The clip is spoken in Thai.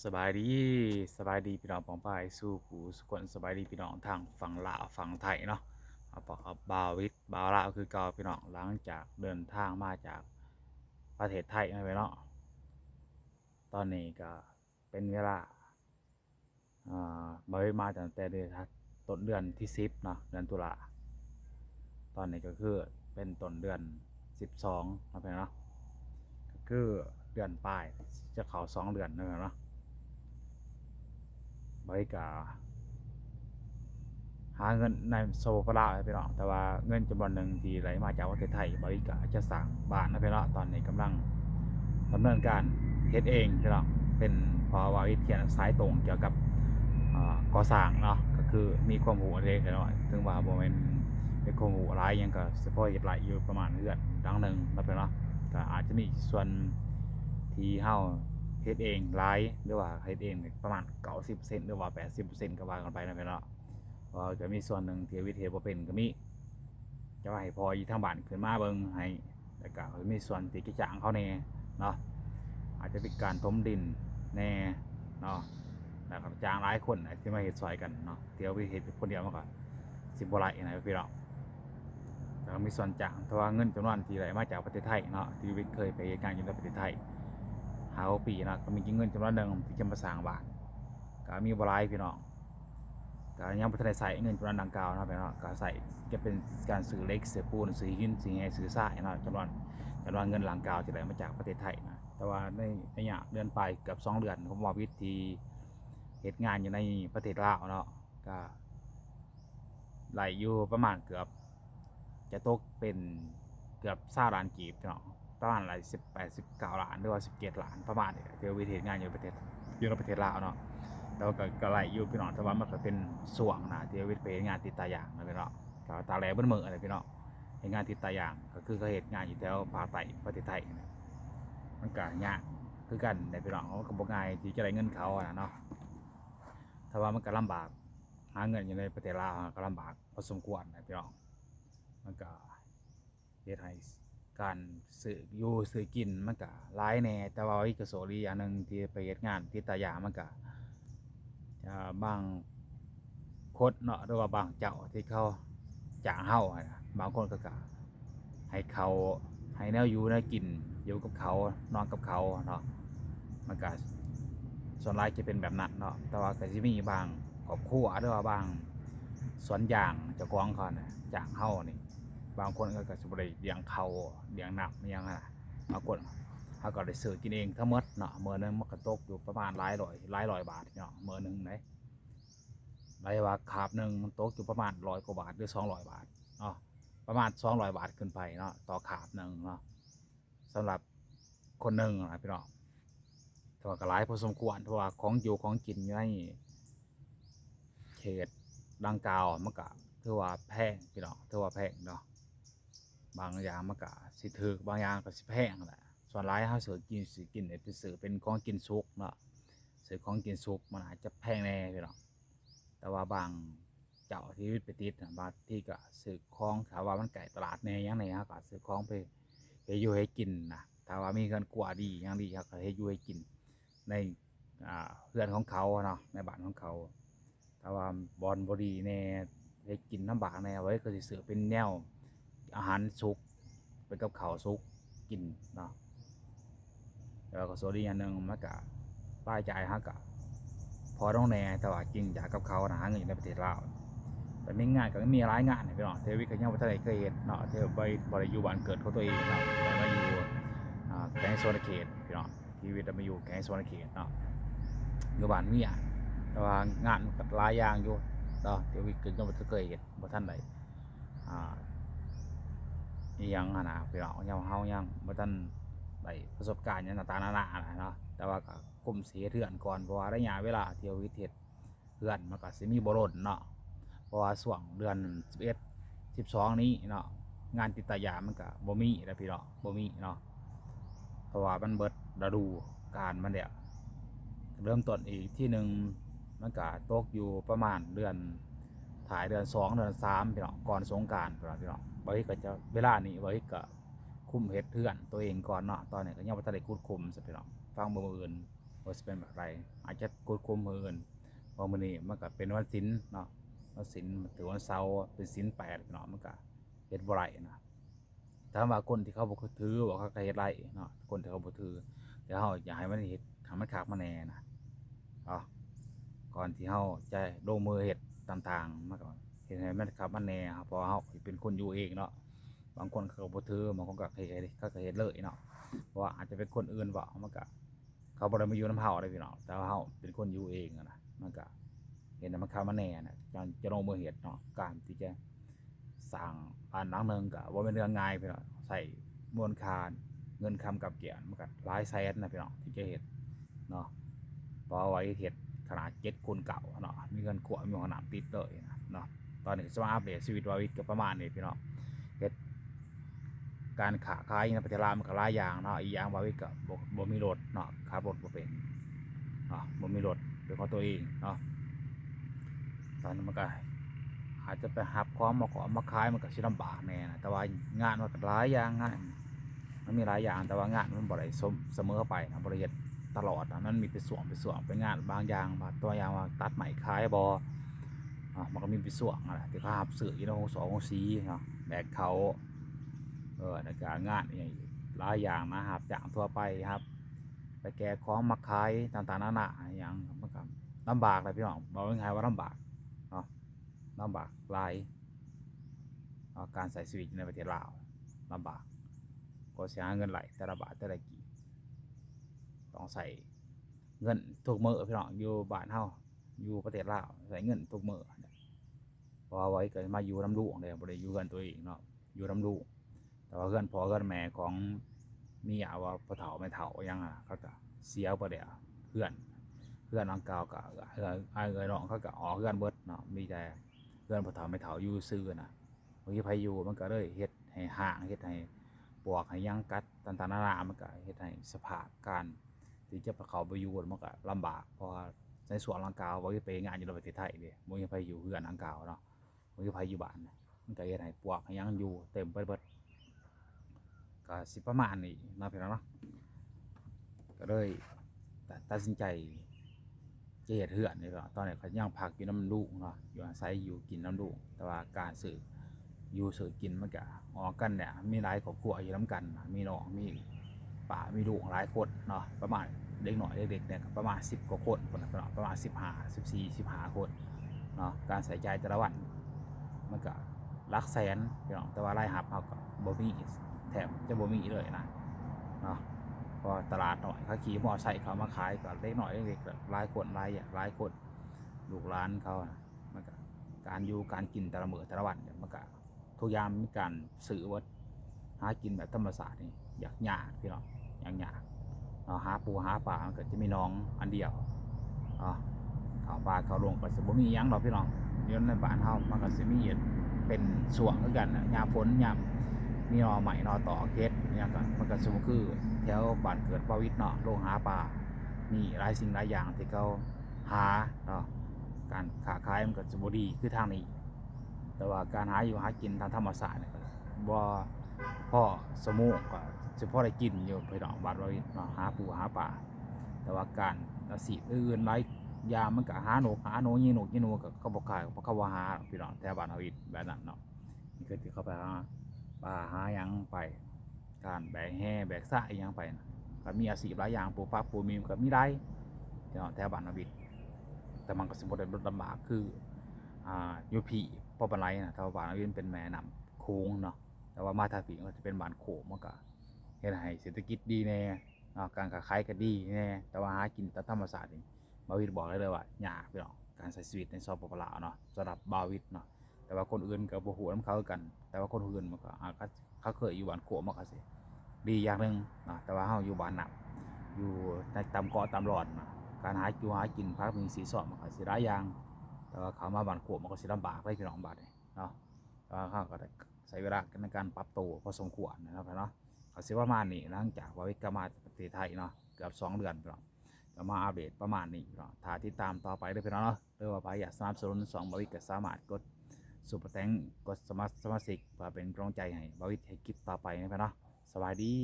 สบายดีสบายดีพี่น้องปองปายสู้ผู้สุคนสบายดีพี่น้องทางฝั่งลาวฝั่งไทยเนาะเอาปอกเอาบาววิทบาวลาวคือเก่าพี่น้องหลังจากเดินทางมาจากประเทศไทยนะพี่น้องตอนนี้ก็เป็นเวลาบ่ได้มาตั้งแต่เดือนต้นเดือนที่10เนาะเดือนตุลาตอนนี้ก็คือเป็นต้นเดือน12นะพี่น้องเนาะก็คือเดือนปลายจะเข้า2 เดือนนะพี่น้องเนาะบริกา หาเงินในโซฟาลาพี่น้องแต่ว่าเงินจำนวนหนึ่งที่ไหลมาจากประเทศไทยบริกาจะสั่งบ้านนะพี่น้องตอนนี้กำลังดำเนินการเฮ็ดเองพี่น้องเป็นพอว่าวิทยาสายตรงเกี่ยวกับก่อสร้างเนาะก็คือมีความรู้เล็กน้อยถึงว่าบ่แม่นเป็นความรู้หลายยังก็เฉพาะเฮ็ดหลายอยู่ประมาณเฮือนดังหนึ่งนะพี่น้องก็อาจจะมีส่วนที่เฮาเฮ็ดเองหลายหรือว่าเฮ็ดเองประมาณ90%หรือว่า80%ก็ว่ากันไปนะพี่น้องก็มีส่วนหนึ่งที่วิทยาบ่เป็นก็มีจะว่าให้พออยู่ทางบ้านขึ้นมาเบิ่งให้แล้วก็มีส่วนที่จะจ้างเขาแน่เนาะอาจจะเป็นการถมดินแน่เนาะแล้วก็จ้างหลายคนที่มาเฮ็ดซอยกันเนาะเดี๋ยวไปเฮ็ดคนเดียวมันก็สิบ่ไหลนะพี่น้องแล้วมีส่วนจ้างแต่ว่าเงินจำนวนที่ไหลมาจากประเทศไทยเนาะที่วิทย์เคยไปเฮ็ดงานอยู่ในประเทศไทย5 ปีเนาะก็มีเงินจำนวนหนึ่งที่จะมาสร้างบ้านก็มีบ่หลายพี่น้อง ก็ยังบ่ทันได้ใส่เงินจำนวนดังกล่าวเนาะพี่น้องก็ใส่จะเป็นการซื้อเหล็กซื้อปูนซื้อหินซื้อแร่ซื้อทรายเนาะจำนวนเงินดังกล่าวที่ได้มาจากประเทศไทยนะแต่ว่าในระยะเดือนไปเกือบ2 เดือนผมว่าวิธีเฮ็ดงานอยู่ในประเทศลาวเนาะก็ไหลอยู่ประมาณเกือบจะตกเป็นเกือบ20 ล้านกีบพี่น้องประมาณหลาย18-19 ล้านหรือว่า17 ล้านประมาณนี้ที่วิธีเฮ็ดงานอยู่ในประเทศลาวเนาะ แล้วก็ไหลอยู่พี่น้องแต่ว่ามันก็เป็นส่วงนะที่วิทย์ไปเฮ็ดงานติดตาอย่างนะพี่น้องก็ตาแหลเบิ่นมื้ออะไรพี่น้องเฮ็ดงานติดตาอย่างก็คือเขาเฮ็ดงานอยู่แถวภาคใต้ประเทศไทยนะมันก็ยากคือกันได้พี่น้องมันก็บ่ง่ายที่จะได้เงินเขาอะนะเนาะแต่ว่ามันก็ลำบากหาเงินอยู่ในประเทศลาวก็ลำบากพอสมควรนะพี่น้องมันก็เฮ็ดให้การซื้ออยู่ซื้อกินมันก็หลายแหน่แต่ว่าอีกก็โชคดีอย่างหนึ่งที่ไปเฮ็ดงานติดตาอย่างมันก็บาง โคดเนาะหรือว่าบางเจ้าที่เขาจ้างเฮาอะบางคนก็ให้เขาให้แนวอยู่แนวกินอยู่กับเขานอนกับเขาเนาะมันก็ส่วนหลายจะเป็นแบบนั้นเนาะแต่ว่าก็สิมีบางครอบครัวหรือว่าบางสวนยางเจ้าของเขาน่ะจ้างเฮานี่บางคนก็สิบ่ได้เลี้ยงเขาเลี้ยงน้ำอิหยังอะนะบางคนเขาก็ได้ซื้อกินเองทั้งหมดเนาะมื้อหนึงมันก็ตกอยู่ประมาณหลายร้อยบาทเนาะมื้อหนึงเด้ ได้ว่าคาบหนึ่งมันตกอยู่ประมาณ100 กว่าบาทหรือ200 บาทเนาะประมาณ200 บาทขึ้นไปเนาะต่อคาบหนึ่งเนาะสำหรับคนหนึ่งนะพี่น้องแต่ว่าก็หลายพอสมควรเพราะว่าของอยู่ของกินอยู่ในเขตดังกล่าวมันก็ถือว่าแพงพี่น้องถือว่าแพงเนาะบางอย่างมันก็สิถูกบางอย่างก็สิแพงแหละส่วนหลายเฮาสิกินไปซื้อเป็นของกินสุกเนาะซื้อของกินสุกมันอาจจะแพงแน่พี่น้อง แต่ว่าบางเจ้าที่ไปติดบางที่ก็ซื้อของถามว่ามันไก่ตลาดแน่ยังไงครับก็ซื้อของไปอยู่ให้กินนะถ้าว่ามีเงินกว่าดียังดีครับก็ให้อยู่ให้กินในเพื่อนของเขาเนาะในบ้านของเขาถ้าว่าบอลบอดีแน่ให้กินน้ำบากแน่ไว้ก็จะซื้อเป็นแนวอาหารสุกเป็นกับข้าวสุกกินเนาะแล้วก็โซดีอันหนึ่งมันก็ป้ายใจฮะก็ พอต้องแน่แต่ว่าจริงอยากกับเขานะหาเงินอยู่ในประเทศลาวแต่ไม่ง่ายก็มีหลายงานพี่น้องเทวิก็ยังบ่ทันได้เคยเห็นเนาะเทวไปบ่ได้อยู่บ้านเกิดของตัวเองเนาะแต่มาอยู่แก๊งโซนเขตพี่น้องชีวิตมาอยู่แก๊งโซนเขตเนาะอยู่บ้านเมียแต่ว่างานก็หลายอย่างอยู่เนาะเทวิก็ยังบ่ทันเคยเห็นบ่ทันได้อ่าอีหยังอะนะพี่น้องยังเฮายังบ่ทันได้ประสบการณ์หยังต่างๆนานาเนาะแต่ว่าก็กลุ่มสิเฮ็ดเรือนก่อนเพราะว่าระยะเวลาที่วิเฮ็ด เพื่อนมันก็สิมีบ่ล้นเนาะเพราะว่าช่วงเดือน11 12นี้เนาะงานติดตายามันก็บ่มีแล้วพี่น้องบ่มีเนาะเพราะว่ามันเบิดฤดูกาลมันแล้วเริ่มต้นอีกที่หนึ่งมันก็ตกอยู่ประมาณเดือนถ่ายเดือน2เดือน3พี่น้องก่อนสงกรานต์พี่น้องบ่ฮิก็จะเวลานี้บ่ฮิก็คุมเฮ็ดเพื่อนตัวเองก่อนเนาะตอนนี้ก็ยังบ่ทันได้คุดคุมซะพี่น้องฟังบ่มื้ออื่น ว่าจะเป็นแบบไรอาจจะกดคุมมืออื่นเพอมื้อนี้มันก็เป็นวันศีลเนาะวันศีลถือวันเสาร์เป็นศีล8เนาะมันก็เฮ็ดบ่ได้นะถ้าว่าคนที่เขาบ่ถือว่าเขาก็เฮ็ดไรเนาะคนที่เขาบ่ถือแต่เฮาอยากให้มันเฮ็ดให้มันคักมาแน่นะเนาะก่อนที่เฮาจะลงมือเฮ็ดต่างๆมันก็เฮ็ดให้มันคักมาแน่ครับเพราะว่าเฮาเป็นคนอยู่เองเนาะบางคนเขาบ่ถือบางคนก็เฮ็ดเขาก็เฮ็ดเลยเนาะเพราะว่าอาจจะเป็นคนอื่นเว้ามันก็เขาบ่ได้มาอยู่นำเฮาเด้พี่น้องแต่ว่าเฮาเป็นคนอยู่เองอะนะมันก็เห็นให้มันคักมาแน่นะจะลงมือเฮ็ดเนาะการที่จะสร้างบ้านหลังหนึงก็บ่แม่นเรื่องง่ายพี่น้องใช้มูลค่าเงินคำกับเกียรมันก็หลายแสนนะพี่น้องที่จะเฮ็ดเนาะเพราะว่าเฮ็ดขนาด7คนเก่าเนาะมีเงินขวมีห้องน้ำติดเลยนะเนาะตอนนี้สมาอัปเดตชีวิตวาวิทก็ประมาณนี้พี่น้องเฮ็ดการค้าขายในประเทศลาวมันก็หลายอย่างเนาะอีกอย่างวาวิทก็บ่มีรถเนาะขับรถบ่เป็นเนาะบ่มีรถเป็นของตัวเองเนาะตอนนั้นมันก็อาจจะไปหับของมาขายมันก็สิลำบากแน่นะแต่ว่างานมันก็หลายอย่างงานมันมีหลายอย่างแต่ว่างานมันบ่ได้เสมอไปนะบ่ได้เฮ็ดตลอดนะมันมีเป็นส่วนเป็นงานบางอย่างบางตัวอย่างว่าตัดไหมขายบ่มันก็มีเป็นส่วนนั่นแหละที่เขารับซื้ออยู่ในห้อง2ห้อง4เนาะแบกเขาแล้วก็งานอีกหลายอย่างนะครับจ้างทั่วไปครับไปแกะของมาขายต่างๆนานาอหย่างมันก็ลำบากเลยพี่น้องบอกง่ายๆว่าลำบากเนาะลำบากหลายการใช้ชีวิตในประเทศลาวลำบากก็สิหาเงินไหลแต่ละบาทแต่ละกีบต้องใส่เงินทุกมื้อพี่น้องอยู่บ้านเฮาอยู่ประเทศลาวใส่เงินทุกมื้อเพราะว่าไว้เกิดมาอยู่น้ำลูกเลยบ่ได้อยู่กันตัวเองเนาะอยู่น้ำลูกแต่ว่าเพื่อนพ่อเพื่อนแม่ของเมียว่าพ่อเฒ่าแม่เฒ่ายังเขาก็เสียไปแล้วเพื่อนอังเก่าก็น้องเขาก็ออกเพื่อนเบิดเนาะมีแต่เพื่อนพ่อเฒ่าแม่เฒ่าอยู่ซื่อนะบางทีไผอยู่มันก็เลยเฮ็ดให้ห่างเฮ็ดให้ปวกให้ยังกัดต่างๆนานามันก็เฮ็ดให้สภาพการที่จะเข้าไปอยู่มันก็ลำบากเพราะว่าในส่วนอังกาวบ่ได้ไปงานอยู่ในประเทศไทยเด้บ่มีไผอยู่เพื่อนอังกาวเนาะบ่มีไผอยู่บ้านมันก็เฮ็ดให้ปวกให้ยังอยู่เต็มไปเบิดก็สิประมาณนี้เนาะพี่น้องเนาะก็เลยตัดสินใจจะเฮ็ดเฮือนนี่เนาะตอนนี้ก็ยังพักอยู่นำลูกเนาะอยู่อาศัยอยู่กินนำลูกแต่ว่าการซื้ออยู่ซื้อกินมันก็ออกกันเนี่ยมีหลายครอบครัวอยู่นำกันมีน้องมีป้ามีลูกหลายคนเนาะประมาณเด็กน้อยเด็กๆเนี่ยก็ประมาณ10กว่าคนพุ่นน่ะพี่น้องประมาณ15 14 15คนเนาะการใช้จ่ายแต่ละวันมันก็หลักแสนพี่น้องแต่ว่ารายรับเฮาก็บ่มีแทบจะบ่มีเลยนะเนาะเพราะตลาดน้อยเขาขี่มอไซค์เขามาขายก็เล็กน้อยเล็กๆหลายคนหลายอย่างหลายคนลูกหลานเขามันก็การอยู่การกินแต่ละมื้อแต่ละวันเนี่ยมันก็ทุกอย่างมีการซื้อเบิดหากินแบบธรรมชาตินี่ยากพี่น้องยากเนาะหาปูหาปลามันก็จะมีน้องอันเดียวเนาะข้าวปลาข้าวลงก็สิบ่มีหยังดอกพี่น้องอยู่ในบ้านเฮามันก็สิมีเป็นช่วงคือกันน่ะยามฝนยามมีหน่อไม้หน่อตอกเฮ็ดอิหยังก็มันก็สิบ่คือแถวบ้านเกิดบ่าวิทย์เนาะโรงหาปลามีหลายสิ่งหลายอย่างที่เขาหาเนาะการค้าขายมันก็สิบ่ดีคือทางนี้แต่ว่าการหาอยู่หากินทางธรรมชาติเนี่ยก็บ่พอสมมุก็สิพอได้กินอยู่พี่น้องบ้านบ่าวิทย์เนาะหาปูหาปลาแต่ว่าการอาชีพอื่นหลายอย่างมันก็หาหนูยิงหนูก็เขาบ่ขายเพราะเขาบ่หาพี่น้องแถวบ้านเฮาอีกแบบนั้นเนาะนี่คือที่เขาไปหาปลาหาหยังไปการแบกแห่แบกสระอิหยังไปนะก็มีอาชีพหลายอย่างปลูกผักปลูกมีก็มีได้พี่น้องแถวบ้านเฮาอีกแต่มันก็สิบ่ได้ลำบากคืออยู่พี่บ่ปานใดนะแถวบ้านเฮาอีกเป็นแม่น้ำโขงเนาะแต่ว่ามาทางพี่ก็จะเป็นบ้านโขงมันก็เฮ็ดให้เศรษฐกิจดีแน่เนาะการค้าขายก็ดีแน่แต่ว่าหากินตามธรรมชาตินี่บ่าวิทย์บอกได้เลยว่ายากพี่น้องการใช้ชีวิตในสปปลาวเนาะสำหรับบ่าวิทย์เนาะแต่ว่าคนอื่นก็บ่ฮู้นำเขาคือกันแต่ว่าคนอื่นมันก็เขาเคยอยู่บ้านโขงมันก็สิดีอย่างหนึงเนาะแต่ว่าเฮาอยู่บ้านนำอยู่ในตามเกาะตามร้อนนะการหาอยู่หากินพักมีสีสอดมันก็สิหลายอย่างแต่ว่าเขามาบ้านโขงมันก็สิลำบากเลยพี่น้องบัดนี้เนาะแต่ว่าเขาก็ได้ใช้เวลาในการปรับตัวพอสมควรนะครับเนาะก็สิประมาณนี้หลังจากว่าวิทย์กลับมาประเทศไทยเนาะเกือบ2 เดือนพี่น้องก็มาอัปเดตประมาณนี้พี่น้องถ้าติดตามต่อไปเด้อพี่น้องเนาะหรือว่าใครอยากสนับสนุนบ่าวิทย์ก็สามารถกดซุปเปอร์แตงกดสมาชิกเพื่อเป็นกำลังใจให้บ่าวิทย์ให้คลิปต่อไปนะพี่น้องสวัสดี